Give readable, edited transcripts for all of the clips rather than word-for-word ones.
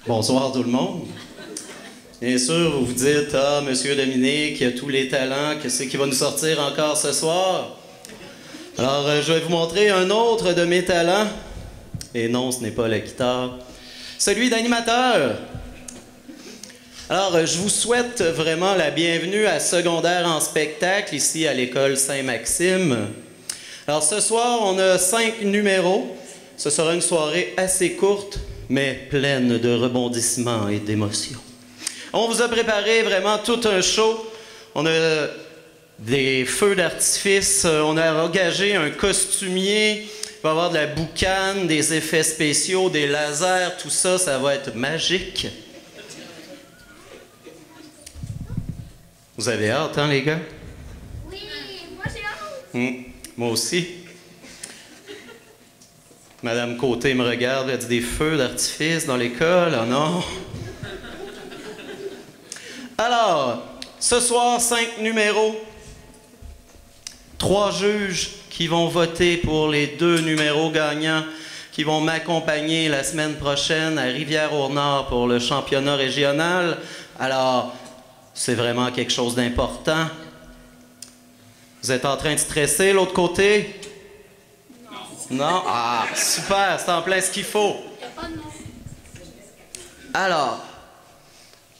Bonsoir tout le monde. Bien sûr, vous vous dites, ah, Monsieur Dominique, il a tous les talents, qu'est-ce qui va nous sortir encore ce soir? Alors, je vais vous montrer un autre de mes talents. Et non, ce n'est pas la guitare. Celui d'animateur. Alors, je vous souhaite vraiment la bienvenue à Secondaire en spectacle, ici à l'école Saint-Maxime. Alors, ce soir, on a 5 numéros. Ce sera une soirée assez courte, mais pleine de rebondissements et d'émotions. On vous a préparé vraiment tout un show. On a des feux d'artifice, on a engagé un costumier, il va y avoir de la boucane, des effets spéciaux, des lasers, tout ça, ça va être magique. Vous avez hâte, hein, les gars? Oui, moi j'ai hâte. Moi aussi. Madame Côté me regarde, elle dit des feux d'artifice dans l'école. Oh non! Alors, ce soir, 5 numéros. 3 juges qui vont voter pour les 2 numéros gagnants qui vont m'accompagner la semaine prochaine à Rivière-au-Nord pour le championnat régional. Alors, c'est vraiment quelque chose d'important. Vous êtes en train de stresser, l'autre côté? Non? Ah, super, c'est en plein ce qu'il faut. Alors,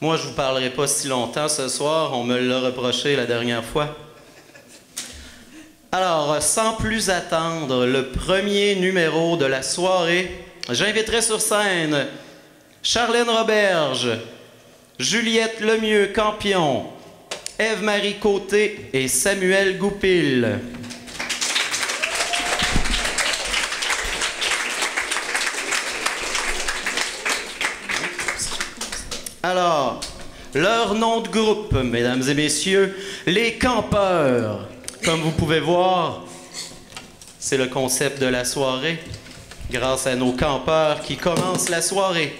moi, je vous parlerai pas si longtemps ce soir, on me l'a reproché la dernière fois. Alors, sans plus attendre, le premier numéro de la soirée, j'inviterai sur scène Charlène Roberge, Juliette Lemieux-Campion, Ève-Marie Côté et Samuel Goupil. Alors, leur nom de groupe, mesdames et messieurs, les Campeurs. Comme vous pouvez voir, c'est le concept de la soirée, grâce à nos campeurs qui commencent la soirée,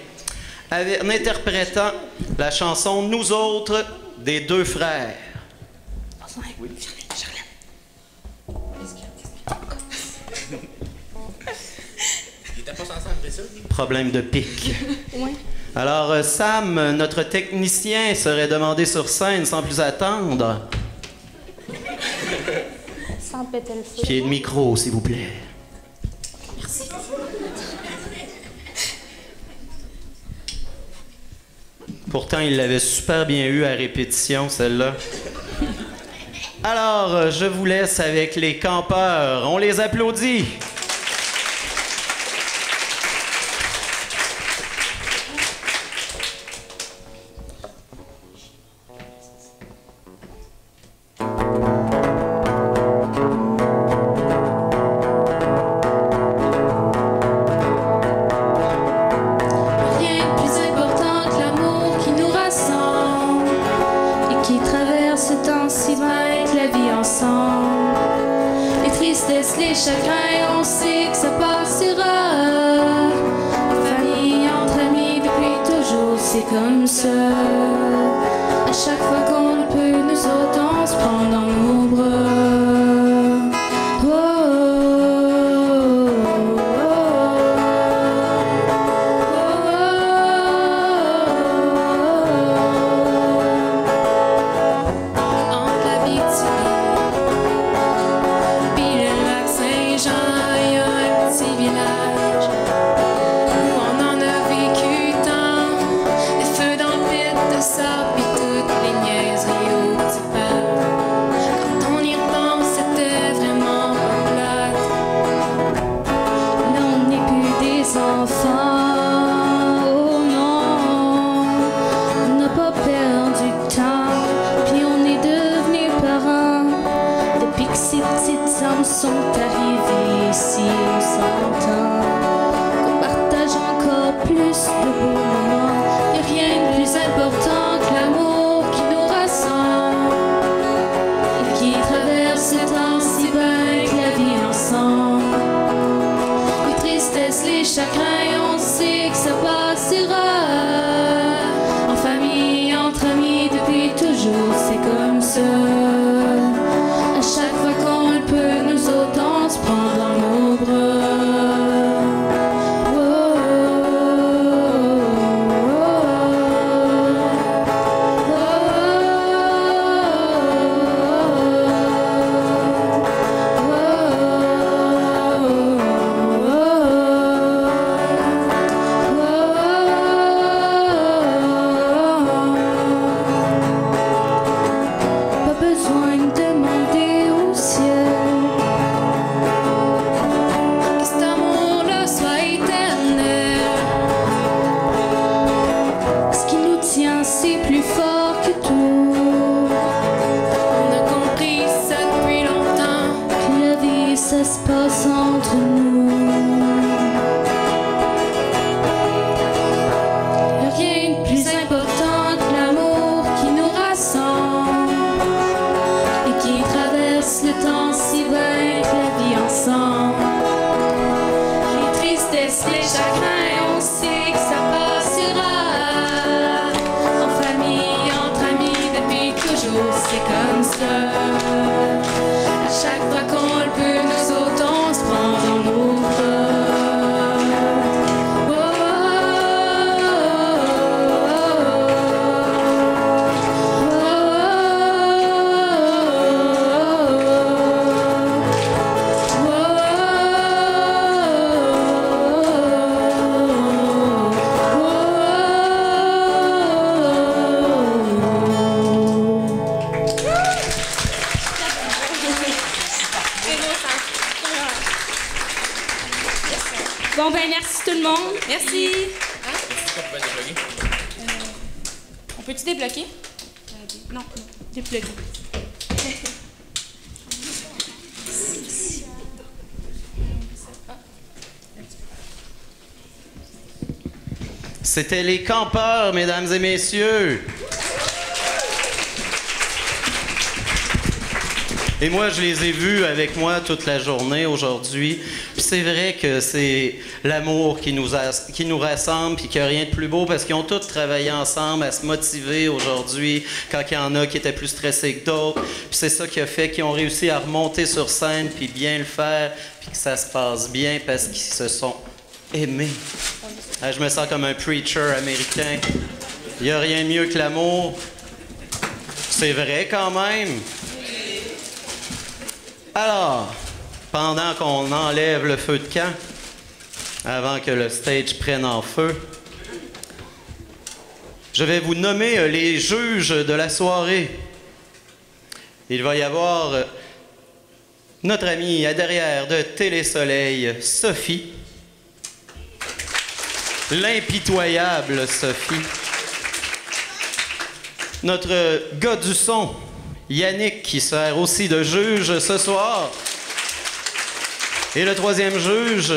en interprétant la chanson « Nous autres » des 2 frères. Oui. Il était pas censé après ça? Problème de pic. Oui. Alors, Sam, notre technicien, serait demandé sur scène sans plus attendre. Sans péter le feu. Pied de micro, s'il vous plaît. Merci. Pourtant, il l'avait super bien eu à répétition, celle-là. Alors, je vous laisse avec les Campeurs. On les applaudit. Les chagrins, on sait que ça passera. En famille, entre amis, depuis toujours, c'est comme ça. À chaque fois qu'on le peut, nous autres, on se prend dans nos bras. Oh, oh, oh, entre la victime village où on en a vécu tant, des feux dans le pit de sable et toutes les niaiseries au petit pas. Quand on y repense, c'était vraiment pas plate. Là, on n'est plus des enfants, oh non, on n'a pas perdu de temps, puis on est devenus parents. Depuis que ces petites âmes sont arrivées ici, on s'entend qu'on partage encore plus de beaux moments. Y'a rien de plus important que l'amour qui nous rassemble et qui traverse le temps si bien que la vie ensemble. Les tristesses, les chagrins, on sait que ça passera. En famille, entre amis, depuis toujours, c'est comme ça. À chaque fois qu'on le peut, nous autres, on se prend dans nos bras. Oh, oh, oh, oh. Ben, merci tout le monde. Merci. Est-ce qu'on peut débloquer? On peut-tu débloquer? Non, débloquer. C'était les campeurs, mesdames et messieurs. Et moi, je les ai vus avec moi toute la journée aujourd'hui. Puis c'est vrai que c'est l'amour qui nous rassemble, puis qu'il n'y a rien de plus beau, parce qu'ils ont tous travaillé ensemble à se motiver aujourd'hui, quand il y en a qui étaient plus stressés que d'autres. Puis c'est ça qui a fait qu'ils ont réussi à remonter sur scène, puis bien le faire, puis que ça se passe bien, parce qu'ils se sont aimés. Je me sens comme un preacher américain. Il n'y a rien de mieux que l'amour. C'est vrai quand même. Alors, pendant qu'on enlève le feu de camp, avant que le stage prenne en feu, je vais vous nommer les juges de la soirée. Il va y avoir notre amie à derrière de Télésoleil, Sophie. L'impitoyable Sophie. Notre gars du son, Yannick, qui sert aussi de juge ce soir. Et le troisième juge,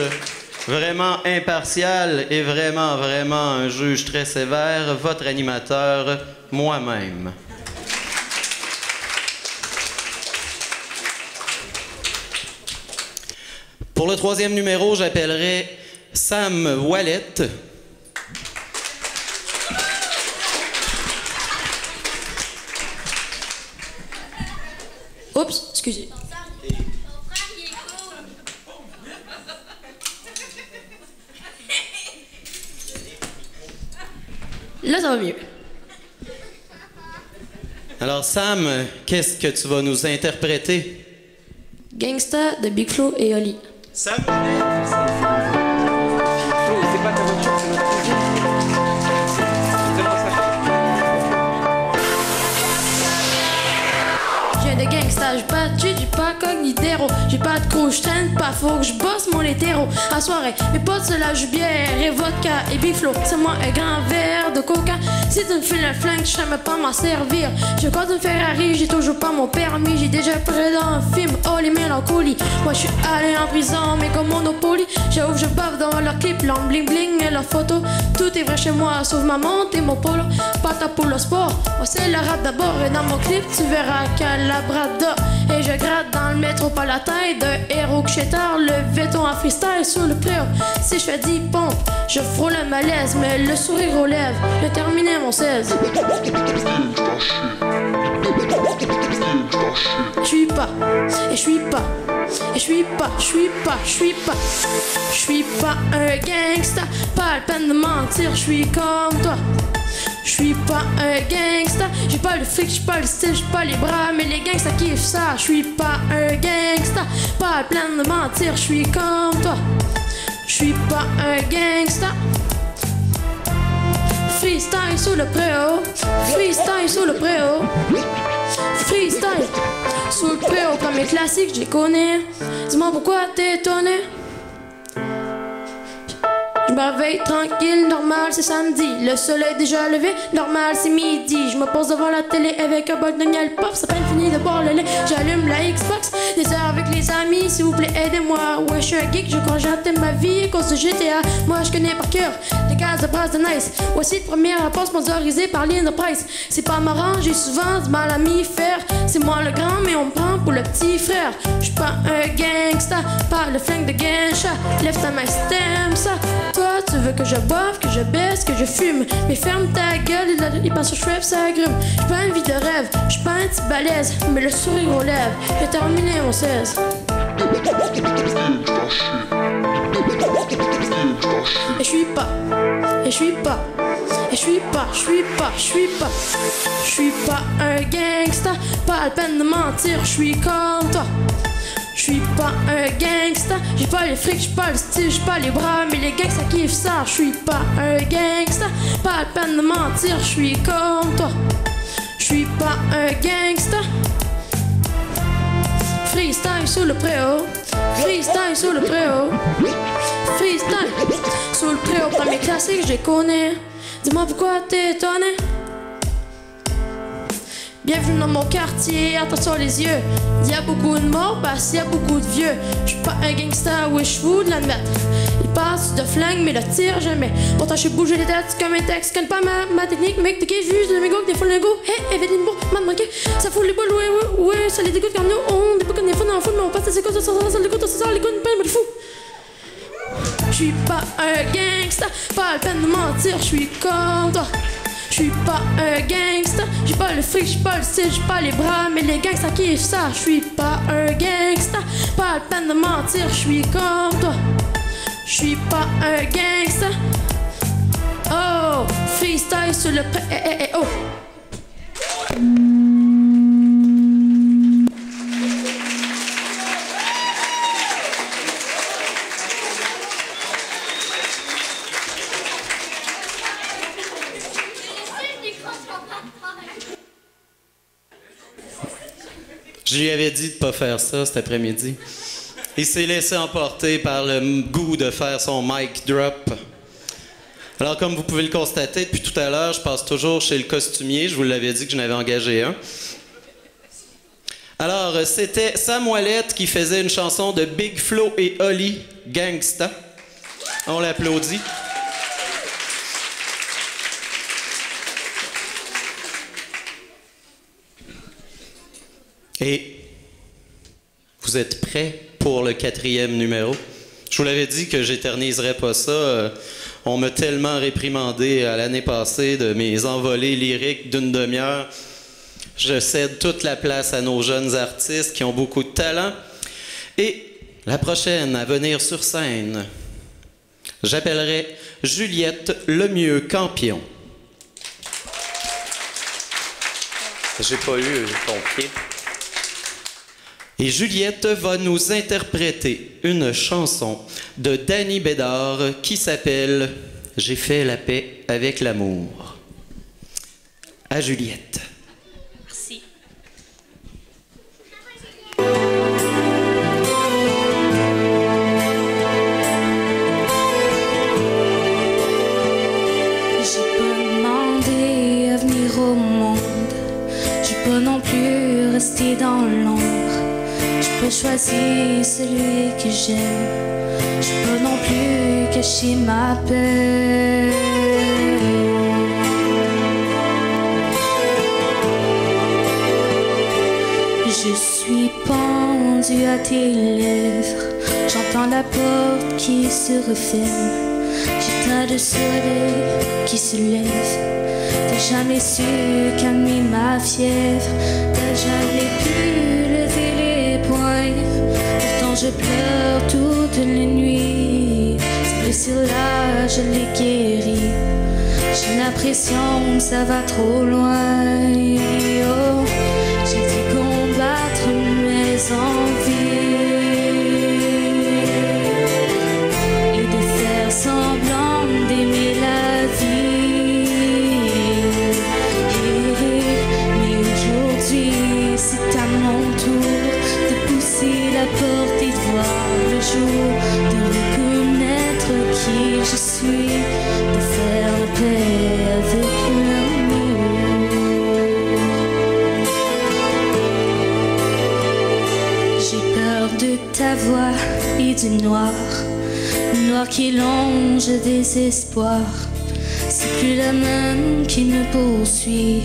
vraiment impartial et vraiment un juge très sévère, votre animateur, moi-même. Pour le troisième numéro, j'appellerai Sam Wallet. Oups, excusez. Là, ça va mieux. Alors, Sam, qu'est-ce que tu vas nous interpréter? Gangsta de Big Flo et Oli. Sam? C'est pas ta voiture, c'est notre cuisine. J'ai de gangsta, j'ai pas de chute, j'ai pas cognidéro. J'ai pas de crew, j'traîne pas, faut que je bosse mon hétéro. En soirée, mes potes se la jouent bière et vodka et biflo. C'est moi un grand verre de coca. Si tu me files un flingue, je sais même pas m'en servir. Je conduis une Ferrari, j'ai toujours pas mon permis. J'ai déjà près d'un film, oh les mélancolies. Moi je suis allé en prison, mais comme Monopoly. J'avoue, je bave dans leur clip, leur bling bling et leur photo. Tout est vrai chez moi, sauf ma montre et mon polo. Pata pour le sport, moi c'est le rap d'abord. Et dans mon clip, tu verras qu'elle la brada. Et je gratte dans le métro, pas la taille d'un héros que j'ai tard. Le béton en freestyle sur le préau. Si je fais 10 pompes, je frôle un malaise, mais le sourire aux lèvres. J'ai terminé mon 16. Je suis pas, et je suis pas, et je suis pas, je suis pas, je suis pas, je suis pas un gangsta. Pas la peine de mentir, je suis comme toi. Je suis pas un gangsta, j'ai pas le fric, j'ai pas le style, j'ai pas les bras, mais les gangsta kiffent ça. Je suis pas un gangsta, pas la peine de mentir, je suis comme toi. Je suis pas un gangsta. Freestyle sous le préau, freestyle sous le préau, freestyle sous le préau comme les classiques, je les connais. Dis-moi pourquoi t'es étonné. Je me réveille tranquille, normal c'est samedi. Le soleil déjà levé, normal c'est midi. Je me pose devant la télé avec un bol de miel pop. Ça peine fini de boire le lait, j'allume la Xbox. Des heures avec les amis, s'il vous plaît aidez-moi. Ouais je suis un geek, je crois que j'ai raté ma vie à cause de GTA. Moi je connais par cœur les cases de brasse de nice. Voici le premier rapport sponsorisé par l'Enterprise. C'est pas marrant, j'ai souvent du mal à m'y faire. C'est moi le grand mais on me prend pour le petit frère. Je suis pas un gangsta, pas le flingue de Gensha. Lève ta main, t'aimes ça. Toi, tu veux que je boive, que je baisse, que je fume. Mais ferme ta gueule, il passe au Schweppes, ça grume. J'suis pas une vie de rêve, j'suis pas un petit balèze, mais le sourire aux lèvres. J'ai terminé mon 16. Et je suis pas, et je suis pas, et je suis pas, je suis pas, je suis pas, je suis pas un gangsta. Pas la peine de mentir, je suis comme toi. Je suis pas un gangsta, j'ai pas les frics, j'ai pas le style, j'ai pas les bras, mais les gangsta kiffent ça. Je suis pas un gangsta, pas la peine de mentir, je suis comme toi. Je suis pas un gangsta. Freestyle sur le préau. Freestyle sur le préau. Freestyle sur le préau. Par mes classiques, je les connais. Dis-moi pourquoi t'es étonné. Bienvenue dans mon quartier, attention les yeux. Il y a beaucoup de morts parce qu'il y a beaucoup de vieux. Je suis pas un gangster, oui je vous de l'admettre. Il passe de flingue mais le tire jamais. Pourtant je sais bouger les têtes comme un texte. Connais pas ma technique, mec t'es qui juste de mes gars, des fois le go. Hey, Evelyn Bourg, man manqué. Ça fout les balles, ouais, ça les dégoûte comme nous. On dégoûte comme des fous dans le fou, mais on passe à ses côtes, ça les côtes, ça les côtes, pas de fou. Je suis pas un gangster, pas la peine de mentir, je suis comme toi. Je suis pas un gangster, j'ai pas le fric, j'ai pas le style, j'ai pas les bras, mais les gangsters kiffent ça. Je suis pas un gangster, pas la peine de mentir, je suis comme toi. Je suis pas un gangster. Oh, freestyle sur le pré. Oh. Je lui avais dit de pas faire ça cet après-midi. Il s'est laissé emporter par le goût de faire son mic drop. Alors, comme vous pouvez le constater, depuis tout à l'heure, je passe toujours chez le costumier. Je vous l'avais dit que je n'avais engagé un. Alors, c'était Sam Ouellette qui faisait une chanson de Big Flo et Oli, Gangsta. On l'applaudit. Et vous êtes prêts pour le 4e numéro? Je vous l'avais dit que j'éterniserais pas ça. On m'a tellement réprimandé à l'année passée de mes envolées lyriques d'une demi-heure. Je cède toute la place à nos jeunes artistes qui ont beaucoup de talent. Et la prochaine à venir sur scène, j'appellerai Juliette Lemieux-Campion. J'ai pas eu ton pied. Et Juliette va nous interpréter une chanson de Danny Bédard qui s'appelle « J'ai fait la paix avec l'amour ». À Juliette. Merci. J'ai pas demandé à venir au monde. J'ai pas non plus resté dans l'ombre. J'ai pas choisi celui que j'aime. J'ai pas non plus caché ma peine. Je suis pendu à tes lèvres. J'entends la porte qui se referme. J'ai plein de soleil qui se lève. T'as jamais su calmer ma fièvre. T'as jamais pu lever les poings. Pourtant je pleure toutes les nuits. Ces blessures-là, je les guéris. J'ai l'impression que ça va trop loin. Oh, j'ai dû combattre mes envies et de faire semblant d'aimer la vie. Mais aujourd'hui, c'est à mon tour de pousser la porte et de voir le jour, de reconnaître qui je suis, de faire la paix avec l'amour. J'ai peur de ta voix et du noir, le noir qui longe le désespoir. C'est plus la même qui me poursuit,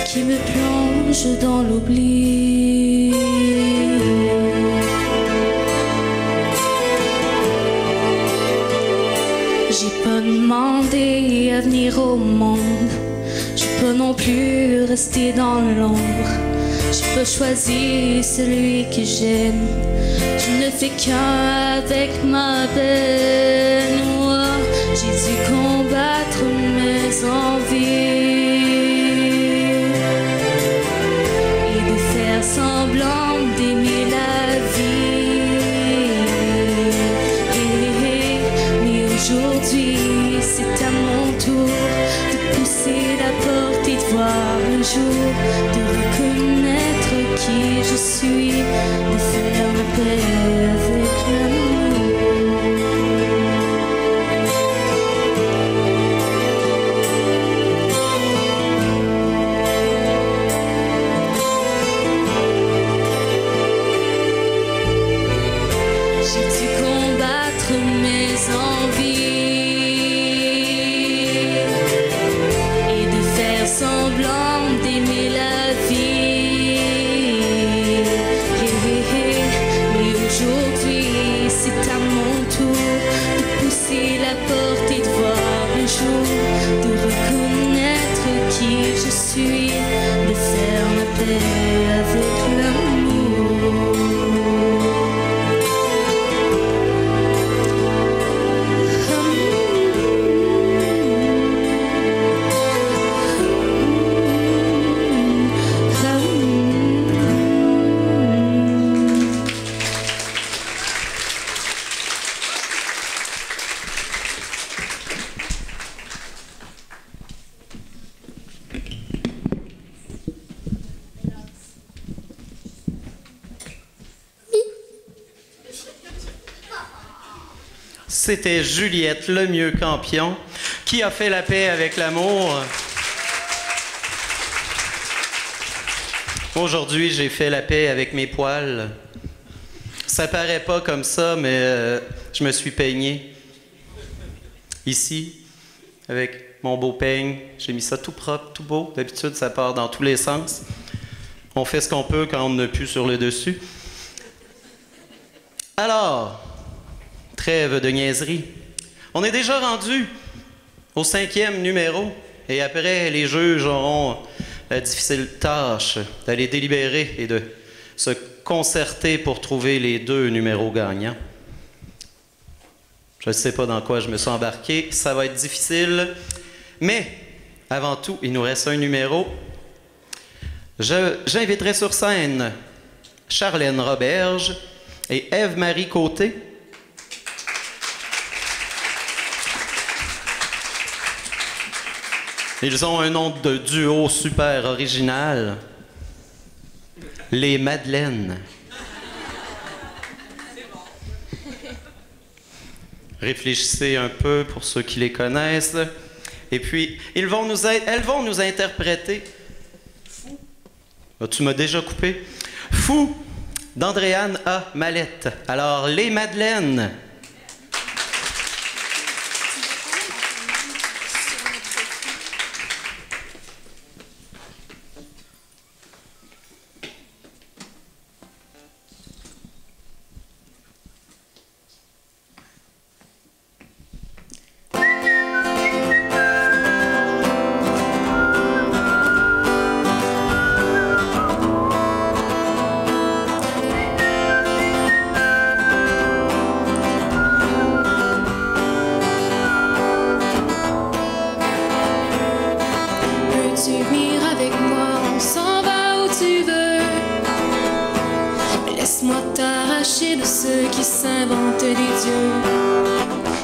qui me plonge dans l'oubli. J'ai pas demandé à venir au monde. J'ai pas non plus resté dans l'ombre. J'ai pas choisi celui que j'aime. Je ne fais qu'un avec ma peine. Oh, j'ai dû combattre mes envies et de faire semblant d'aimer la vie. Mais aujourd'hui, c'est à mon tour de pousser la porte et de voir le jour, de reconnaître qui je suis, de faire la paix avec l'amour. J'ai dû combattre mes envies et de faire semblant d'aimer la vie. Mais aujourd'hui, c'est à mon tour de pousser la porte et de voir un jour, de reconnaître qui je suis, de faire la paix avec l'amour. C'était Juliette Lemieux Campion qui a fait la paix avec l'amour. Aujourd'hui, j'ai fait la paix avec mes poils. Ça paraît pas comme ça, mais je me suis peigné. Ici, avec mon beau peigne. J'ai mis ça tout propre, tout beau. D'habitude, ça part dans tous les sens. On fait ce qu'on peut quand on n'a plus sur le dessus. Alors, trêve de niaiserie. On est déjà rendu au 5e numéro. Et après, les juges auront la difficile tâche d'aller délibérer et de se concerter pour trouver les 2 numéros gagnants. Je ne sais pas dans quoi je me suis embarqué. Ça va être difficile. Mais, avant tout, il nous reste un numéro. J'inviterai sur scène Charlène Roberge et Ève-Marie Côté. Ils ont un nom de duo super original. Les Madeleines. Réfléchissez un peu pour ceux qui les connaissent. Et puis, elles vont nous interpréter Fou. Oh, tu m'as déjà coupé. Fou d'Andréane A. Mallette. Alors, les Madeleines. De ceux qui s'inventent des dieux.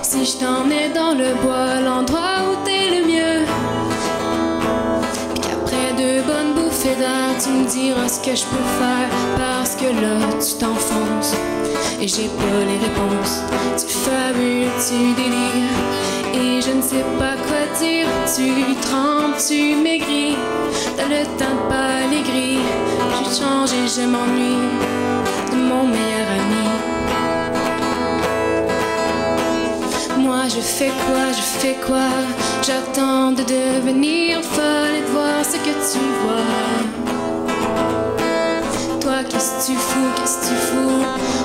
Si je t'emmenais dans le bois, l'endroit où t'es le mieux, puis qu'après 2 bonnes bouffées d'air, tu me diras ce que je peux faire, parce que là tu t'enfonces et j'ai pas les réponses. Tu fabules, tu délires et je ne sais pas quoi dire. Tu trembles, tu maigris, t'as le teint de pâle et gris. Je change et je m'ennuie de mon meilleur ami. Moi je fais quoi, j'attends de devenir folle et de voir ce que tu vois. Toi qu'est-ce que tu fous,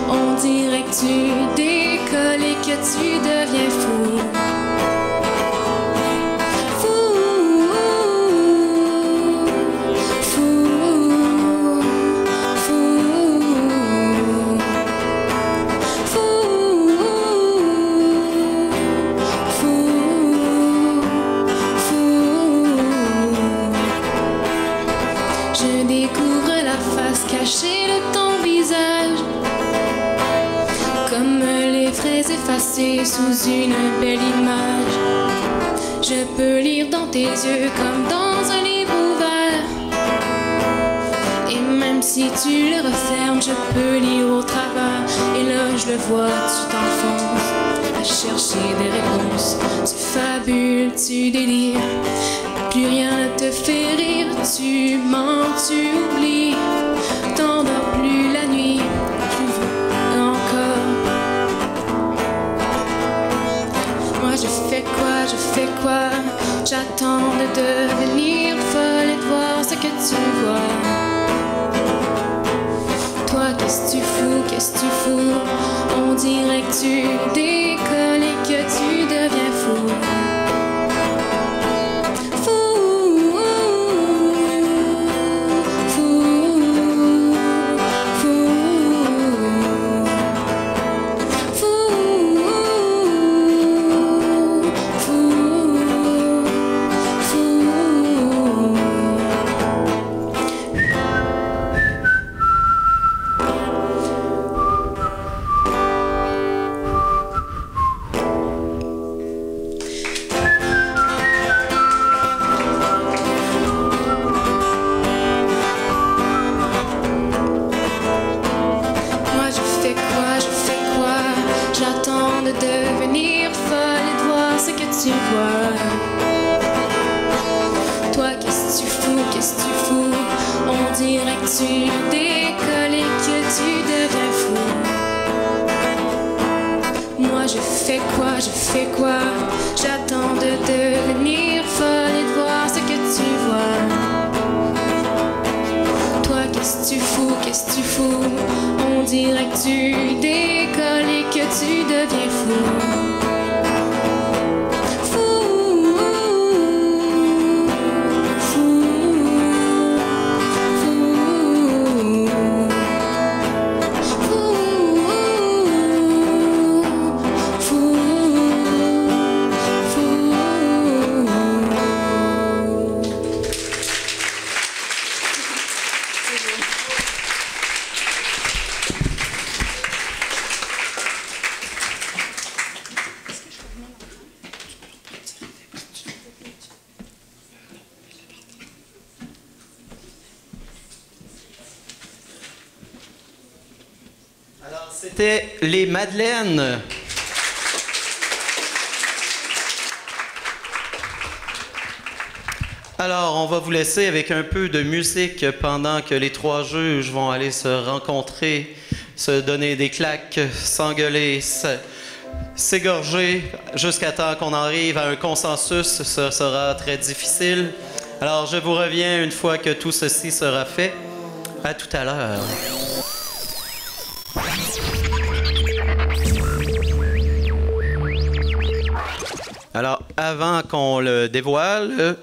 on dirait que tu décolles et que tu deviens fou. Sous une belle image, je peux lire dans tes yeux comme dans un livre ouvert. Et même Même si tu le refermes, je peux lire au travers. Et là, je le vois, tu t'enfonces à chercher des réponses. Tu fabules, tu délires, plus rien ne te fait rire. Tu mens, tu oublies, t'endors plus la nuit, tu veux encore. Moi je fais quoi? J'attends de devenir folle et de voir ce que tu vois. Toi, qu'est-ce que tu fous? On dirait que tu décolles et que tu deviens fou. J'attends de devenir folle et de voir ce que tu vois. Toi, qu'est-ce que tu fous? On dirait que tu décolles et que tu deviens fou. Moi, je fais quoi? J'attends de devenir folle et de voir ce que tu vois. Toi, qu'est-ce que tu fous? On dirait que tu décolles et que tu deviens fou. Alors, c'était les Madeleines. Alors, on va vous laisser avec un peu de musique pendant que les trois juges vont aller se rencontrer, se donner des claques, s'engueuler, s'égorger, jusqu'à temps qu'on arrive à un consensus. Ce sera très difficile. Alors, je vous reviens une fois que tout ceci sera fait. À tout à l'heure. Alors, avant qu'on le dévoile,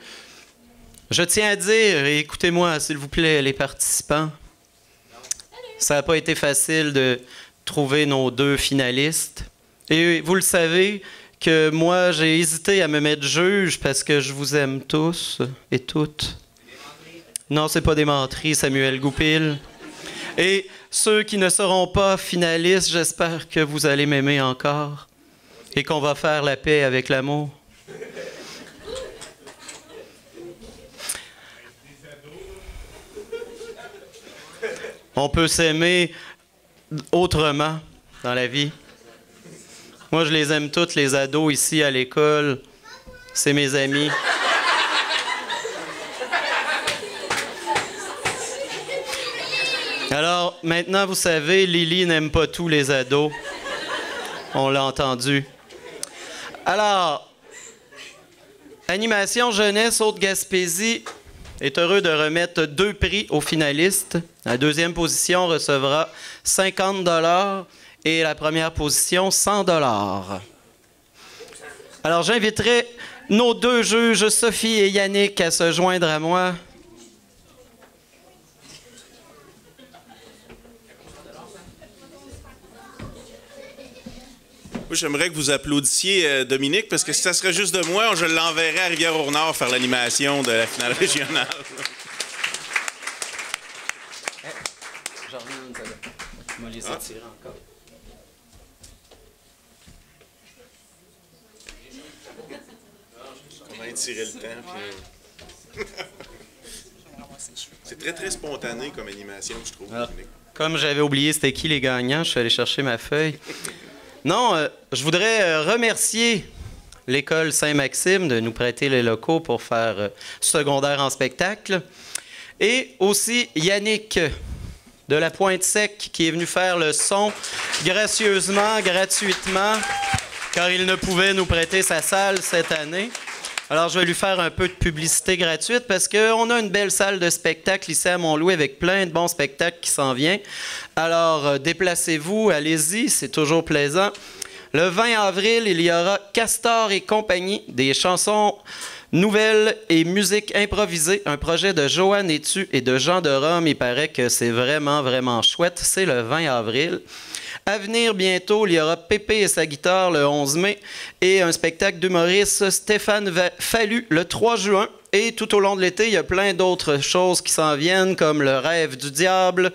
je tiens à dire, et écoutez-moi s'il vous plaît, les participants, ça n'a pas été facile de trouver nos deux finalistes. Et vous le savez que moi, j'ai hésité à me mettre juge parce que je vous aime tous et toutes. Non, c'est pas des menteries, Samuel Goupil. Et ceux qui ne seront pas finalistes, j'espère que vous allez m'aimer encore et qu'on va faire la paix avec l'amour. On peut s'aimer autrement dans la vie. Moi, je les aime toutes, les ados ici à l'école. C'est mes amis. Alors, maintenant, vous savez, Lily n'aime pas tous les ados. On l'a entendu. Alors, Animation Jeunesse Haute-Gaspésie est heureux de remettre 2 prix aux finalistes. La deuxième position recevra 50 $ et la première position 100 $. Alors, j'inviterai nos 2 juges, Sophie et Yannick, à se joindre à moi. Moi, j'aimerais que vous applaudissiez Dominique, parce que si ça serait juste de moi, je l'enverrais à Rivière-au-Nord faire l'animation de la finale régionale. J'en reviens une seconde. Je vais les étirer encore. On va étirer le temps. Puis... C'est très, très spontané comme animation, je trouve. Ah. Comme j'avais oublié c'était qui les gagnants, je suis allé chercher ma feuille. Non, je voudrais remercier l'école Saint-Maxime de nous prêter les locaux pour faire secondaire en spectacle. Et aussi Yannick de la Pointe-Sec qui est venu faire le son gracieusement, gratuitement, car il ne pouvait nous prêter sa salle cette année. Alors, je vais lui faire un peu de publicité gratuite parce qu'on a une belle salle de spectacle ici à Mont-Louis avec plein de bons spectacles qui s'en viennent. Alors, déplacez-vous, allez-y, c'est toujours plaisant. Le 20 avril, il y aura Castor et compagnie, des chansons nouvelles et musique improvisée, un projet de Joanne Etu et de Jean de Rome. Il paraît que c'est vraiment, vraiment chouette. C'est le 20 avril. À venir bientôt, il y aura Pépé et sa guitare le 11 mai et un spectacle d'humoriste Stéphane Fallu le 3 juin. Et tout au long de l'été, il y a plein d'autres choses qui s'en viennent comme Le Rêve du Diable,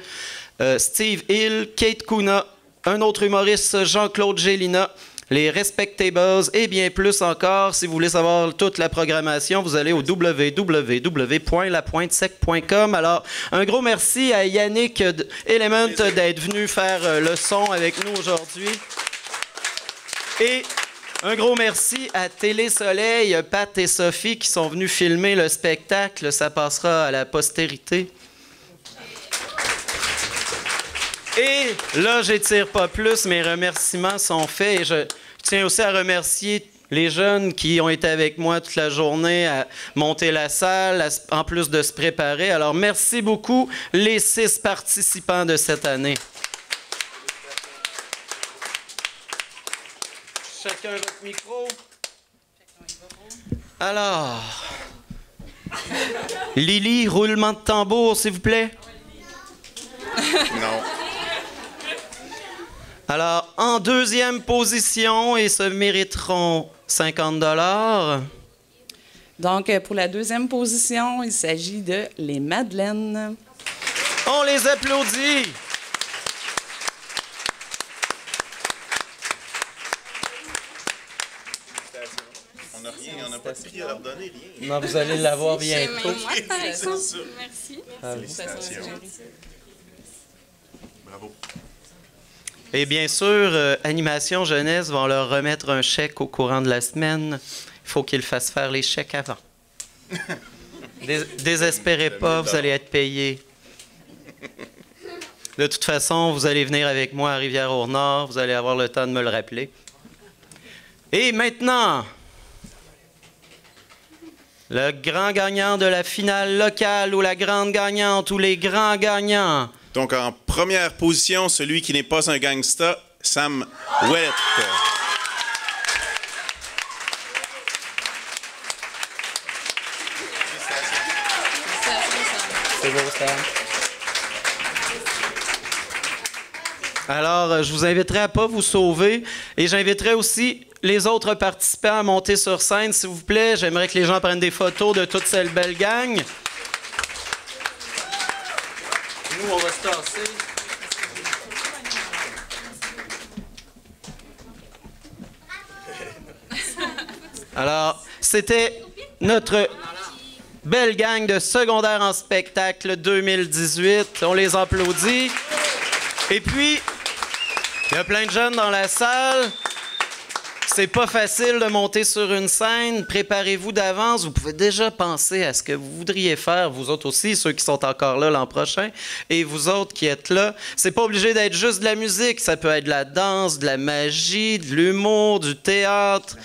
Steve Hill, Kate Kuna, un autre humoriste Jean-Claude Gélina, les Respectables et bien plus encore. Si vous voulez savoir toute la programmation, vous allez au www.lapointesec.com. Alors, un gros merci à Yannick Element d'être venu faire le son avec nous aujourd'hui. Et un gros merci à Télé Soleil, Pat et Sophie qui sont venus filmer le spectacle. Ça passera à la postérité. Et là, j'étire pas plus, mes remerciements sont faits. Et je tiens aussi à remercier les jeunes qui ont été avec moi toute la journée à monter la salle, en plus de se préparer. Alors, merci beaucoup, les 6 participants de cette année. Chacun votre micro. Alors, Lily, roulement de tambour, s'il vous plaît. Non. Alors, en deuxième position, et se mériteront 50 $. Donc, pour la deuxième position, il s'agit de Les Madeleines. On les applaudit! On n'a rien, on n'a pas de prix à leur donner, rien. Non, vous allez l'avoir bientôt. Moi, par exemple. C'est ça. Merci. Félicitations. Bravo. Et bien sûr, Animation Jeunesse vont leur remettre un chèque au courant de la semaine. Il faut qu'ils fassent faire les chèques avant. Désespérez pas, vous allez être payés. De toute façon, vous allez venir avec moi à Rivière-au-Nord. Vous allez avoir le temps de me le rappeler. Et maintenant, le grand gagnant de la finale locale ou la grande gagnante ou les grands gagnants. Donc, en première position, celui qui n'est pas un gangsta, Sam Ouellette. C'est beau, Sam. Alors, je vous inviterai à ne pas vous sauver et j'inviterai aussi les autres participants à monter sur scène, s'il vous plaît. J'aimerais que les gens prennent des photos de toute cette belle gang. Nous, on va se tasser. Alors, c'était notre belle gang de secondaire en spectacle 2018. On les applaudit. Et puis, il y a plein de jeunes dans la salle. C'est pas facile de monter sur une scène. Préparez-vous d'avance. Vous pouvez déjà penser à ce que vous voudriez faire, vous autres aussi, ceux qui sont encore là l'an prochain, et vous autres qui êtes là. C'est pas obligé d'être juste de la musique. Ça peut être de la danse, de la magie, de l'humour, du théâtre.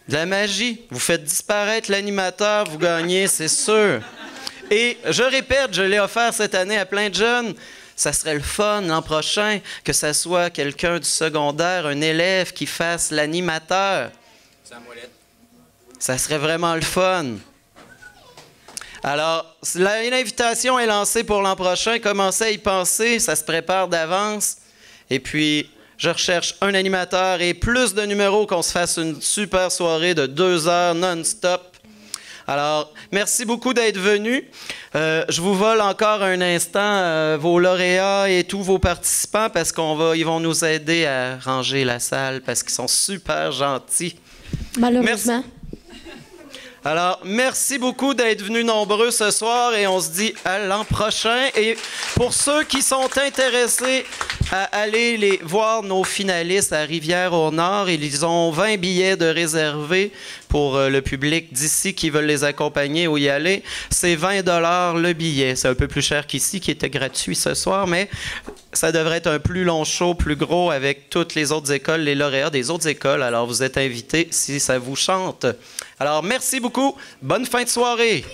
De la magie. Vous faites disparaître l'animateur, vous gagnez, c'est sûr. Et je répète, je l'ai offert cette année à plein de jeunes. Ça serait le fun l'an prochain que ça soit quelqu'un du secondaire, un élève qui fasse l'animateur. Ça serait vraiment le fun. Alors, l'invitation est lancée pour l'an prochain. Commencez à y penser, ça se prépare d'avance. Et puis, je recherche un animateur et plus de numéros qu'on se fasse une super soirée de 2 heures non-stop. Alors, merci beaucoup d'être venus. Je vous vole encore un instant vos lauréats et tous vos participants parce ils vont nous aider à ranger la salle parce qu'ils sont super gentils. Malheureusement. Alors, merci beaucoup d'être venus nombreux ce soir et on se dit à l'an prochain. Et pour ceux qui sont intéressés à aller voir nos finalistes à Rivière-au-Nord, ils ont 20 billets de réservés pour le public d'ici qui veulent les accompagner ou y aller. C'est 20 $ le billet. C'est un peu plus cher qu'ici, qui était gratuit ce soir, mais ça devrait être un plus long show, plus gros, avec toutes les autres écoles, les lauréats des autres écoles. Alors, vous êtes invités si ça vous chante. Alors, merci beaucoup. Bonne fin de soirée.